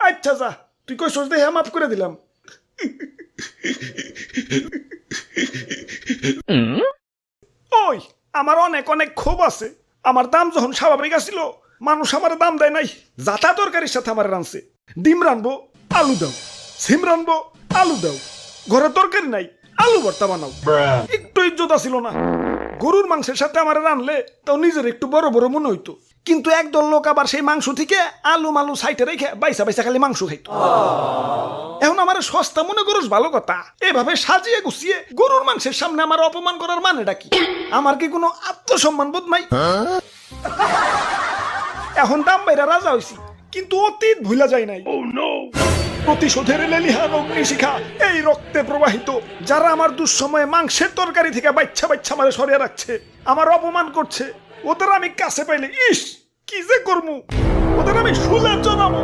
আচ্ছা যা, তুই কইছস দেখে মাফ করে দিলাম। ওই আমার অনেক অনেক ক্ষোভ আছে। আমার দাম যখন স্বাভাবিক আছিল, মানুষ আমার দাম দেয় নাই। যাতা তরকারির সাথে আমার রানছে। ডিম রানবো, আলু দাও। সিম রানবো, আলু দাও। ঘরে তরকারি নাই, আলু ভর্তা বানাও। একটু ইজ্জত আছিল না। গরুর মাংসের সাথে আমার রানলে তাও নিজের একটু বড় বড় মনে হইতো। কিন্তু একদল লোক আবার সেই মাংস থেকে আলু মালু সাইটে রেখে বাইসা বাইসা খালি মাংস খাইতো। এখন আমার সস্তা মনে করস ভালো কথা, এভাবে সাজিয়ে গুছিয়ে গরুর মাংসের সামনে আমার অপমান করার মানেটা কি? আমার কি কোনো আত্মসম্মান বোধ নাই? এখন দাম বাইরা রাজা হইছি, কিন্তু অতীত ভুলা যায় নাই। প্রতিশোধের লেলিহান অগ্নিশিখা এই রক্তে প্রবাহিত। যারা আমার দুঃসময়ে মাংসের তরকারি থেকে বাচ্চা বাচ্চা মারে সরিয়ে রাখছে, আমার অপমান করছে, ওদের আমি কাছে পাইলে ইস কি যে করমু, ওদের আমি শুলে জনাবো।